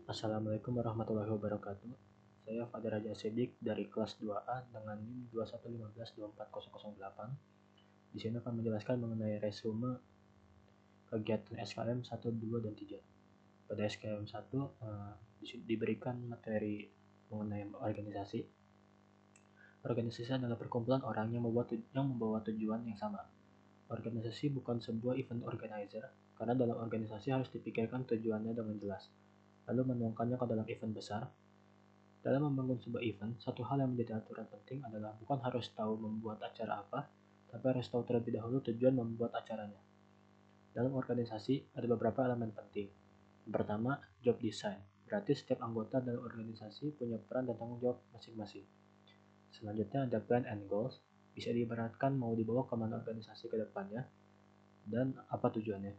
Assalamualaikum warahmatullahi wabarakatuh. Saya Fadil Raja Sidik dari kelas 2A dengan NIM 215124008. Di sini akan menjelaskan mengenai resume kegiatan SKM 1, 2, dan 3. Pada SKM 1 diberikan materi mengenai organisasi. Organisasi adalah perkumpulan orang yang membawa tujuan yang sama. Organisasi bukan sebuah event organizer, karena dalam organisasi harus dipikirkan tujuannya dengan jelas, lalu menuangkannya ke dalam event besar. Dalam membangun sebuah event, satu hal yang menjadi aturan penting adalah bukan harus tahu membuat acara apa, tapi harus tahu terlebih dahulu tujuan membuat acaranya. Dalam organisasi, ada beberapa elemen penting. Yang pertama, job design. Berarti setiap anggota dalam organisasi punya peran dan tanggung jawab masing-masing. Selanjutnya ada plan and goals. Bisa diibaratkan mau dibawa kemana organisasi ke depannya, dan apa tujuannya.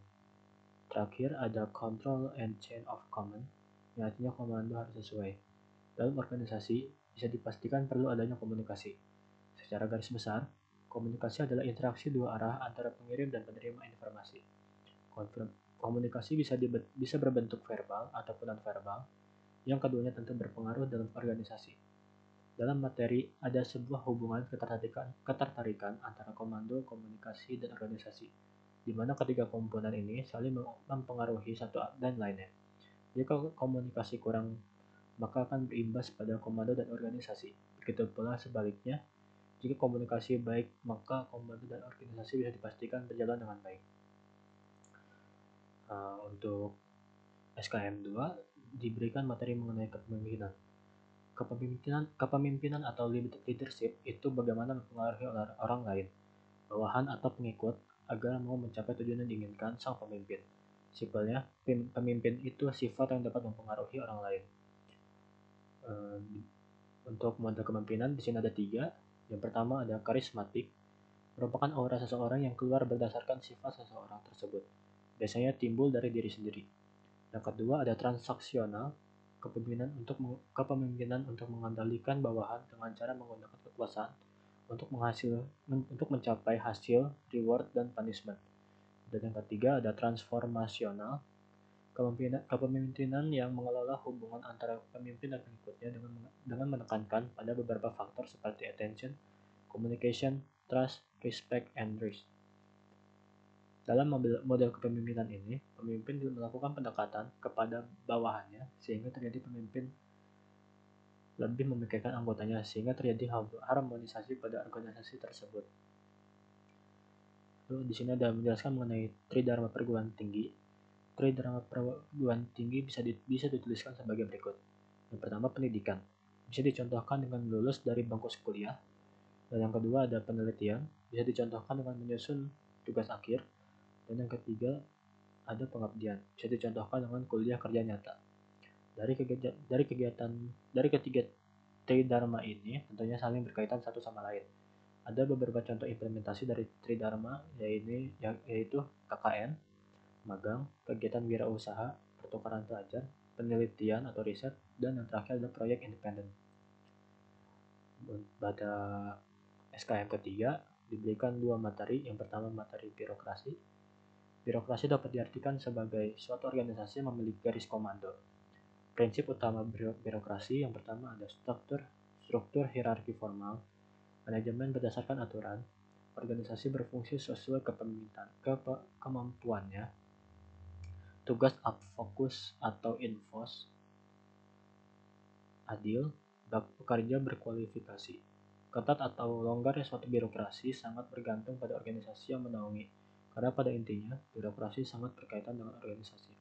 Terakhir ada control and chain of command, yang artinya komando harus sesuai. Dalam organisasi, bisa dipastikan perlu adanya komunikasi. Secara garis besar, komunikasi adalah interaksi dua arah antara pengirim dan penerima informasi. Komunikasi bisa berbentuk verbal ataupun non-verbal, yang keduanya tentu berpengaruh dalam organisasi. Dalam materi, ada sebuah hubungan ketertarikan antara komando, komunikasi, dan organisasi, di mana ketiga komponen ini saling mempengaruhi satu dan lainnya. Jika komunikasi kurang, maka akan berimbas pada komando dan organisasi. Begitu pula sebaliknya, jika komunikasi baik, maka komando dan organisasi bisa dipastikan berjalan dengan baik. Untuk SKM 2 diberikan materi mengenai kepemimpinan. Kepemimpinan atau leadership itu bagaimana mempengaruhi orang lain, bawahan atau pengikut agar mau mencapai tujuan yang diinginkan sang pemimpin. Simpelnya, pemimpin itu sifat yang dapat mempengaruhi orang lain. Untuk model kepemimpinan di sini ada 3. Yang pertama ada karismatik, merupakan aura seseorang yang keluar berdasarkan sifat seseorang tersebut. Biasanya timbul dari diri sendiri. Yang kedua ada transaksional, kepemimpinan untuk mengendalikan bawahan dengan cara menggunakan kekuasaan untuk mencapai hasil, reward, dan punishment. Dan yang ketiga ada transformasional, kepemimpinan yang mengelola hubungan antara pemimpin dan pengikutnya dengan menekankan pada beberapa faktor seperti attention, communication, trust, respect, and risk. Dalam model kepemimpinan ini, pemimpin melakukan pendekatan kepada bawahannya sehingga terjadi pemimpin lebih memikirkan anggotanya sehingga terjadi harmonisasi pada organisasi tersebut. Lalu di sini ada menjelaskan mengenai Tridharma perguruan tinggi. Tridharma perguruan tinggi bisa dituliskan sebagai berikut. Yang pertama pendidikan, bisa dicontohkan dengan lulus dari bangku kuliah. Dan yang kedua ada penelitian, bisa dicontohkan dengan menyusun tugas akhir. Dan yang ketiga ada pengabdian, bisa dicontohkan dengan kuliah kerja nyata. Dari ketiga Tridharma ini tentunya saling berkaitan satu sama lain. Ada beberapa contoh implementasi dari Tridharma, yaitu KKN, magang, kegiatan wirausaha, pertukaran pelajar, penelitian atau riset, dan yang terakhir adalah proyek independen. Pada SKM ketiga diberikan 2 materi. Yang pertama materi birokrasi. Birokrasi dapat diartikan sebagai suatu organisasi yang memiliki garis komando. Prinsip utama birokrasi yang pertama ada struktur hierarki formal, manajemen berdasarkan aturan, organisasi berfungsi sesuai kemampuannya, tugas fokus atau infos, adil, pekerja berkualifikasi. Ketat atau longgarnya suatu birokrasi sangat bergantung pada organisasi yang menaungi, karena pada intinya birokrasi sangat berkaitan dengan organisasi.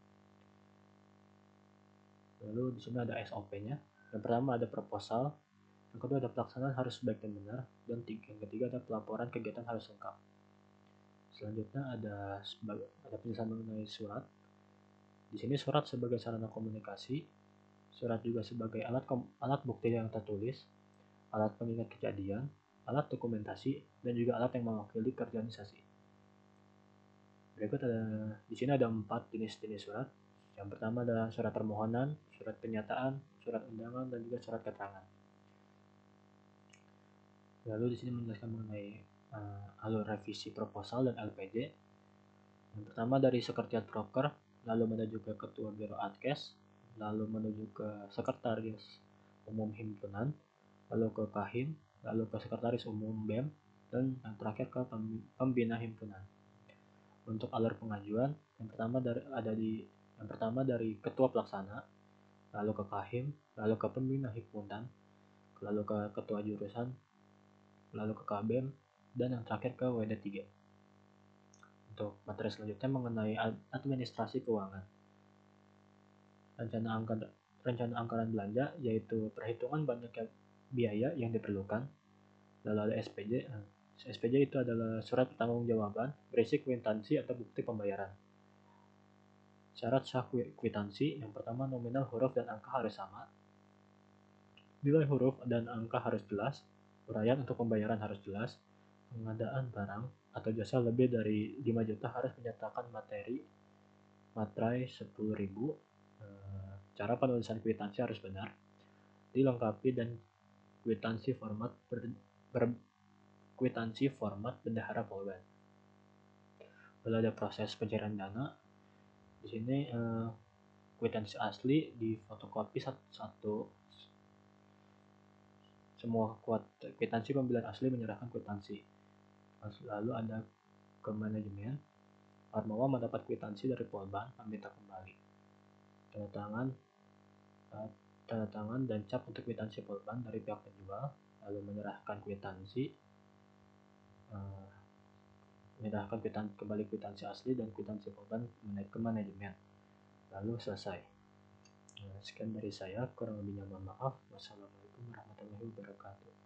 Lalu di sini ada SOP-nya. Yang pertama ada proposal, yang kedua ada pelaksanaan harus baik dan benar, dan yang ketiga ada pelaporan kegiatan harus lengkap. Selanjutnya ada penjelasan mengenai surat. Di sini surat sebagai sarana komunikasi, surat juga sebagai alat bukti yang tertulis, alat pengingat kejadian, alat dokumentasi, dan juga alat yang mewakili organisasi. Berikut di sini ada 4 jenis surat. Yang pertama adalah surat permohonan, surat pernyataan, surat undangan, dan juga surat keterangan. Lalu di sini menjelaskan mengenai alur revisi proposal dan LPJ. Yang pertama dari sekretariat broker, lalu menuju ke ketua biro adkes, lalu menuju ke sekretaris umum himpunan, lalu ke Kahim, lalu ke sekretaris umum BEM, dan yang terakhir ke pembina himpunan. Untuk alur pengajuan, yang pertama dari ketua pelaksana, lalu ke Kahim, lalu ke pembina himpunan, lalu ke ketua jurusan, lalu ke KBM, dan yang terakhir ke WD3. Untuk materi selanjutnya mengenai administrasi keuangan. Rencana anggaran belanja yaitu perhitungan banyaknya biaya yang diperlukan. Lalu ada SPJ. SPJ itu adalah surat pertanggungjawaban berisi kwitansi atau bukti pembayaran. Syarat sah kwitansi, yang pertama nominal huruf dan angka harus sama. Nilai huruf dan angka harus jelas. Uraian untuk pembayaran harus jelas. Pengadaan barang atau jasa lebih dari 5 juta harus menyertakan materai 10.000. Cara penulisan kwitansi harus benar. Dilengkapi dan kwitansi format bendahara Polban. Lalu ada proses pencairan dana. Di sini kwitansi asli difotokopi satu-satu. Semua kwitansi pembelian asli menyerahkan kwitansi. Lalu ada ke manajemen. Armawa mendapat kwitansi dari Polban, meminta kembali. Tanda tangan dan cap untuk kwitansi Polban dari pihak penjual, lalu menyerahkan kwitansi kembali kwitansi asli dan kwitansi Polban ke manajemen, lalu selesai. Sekian dari saya, kurang lebihnya mohon maaf. Wassalamualaikum warahmatullahi wabarakatuh.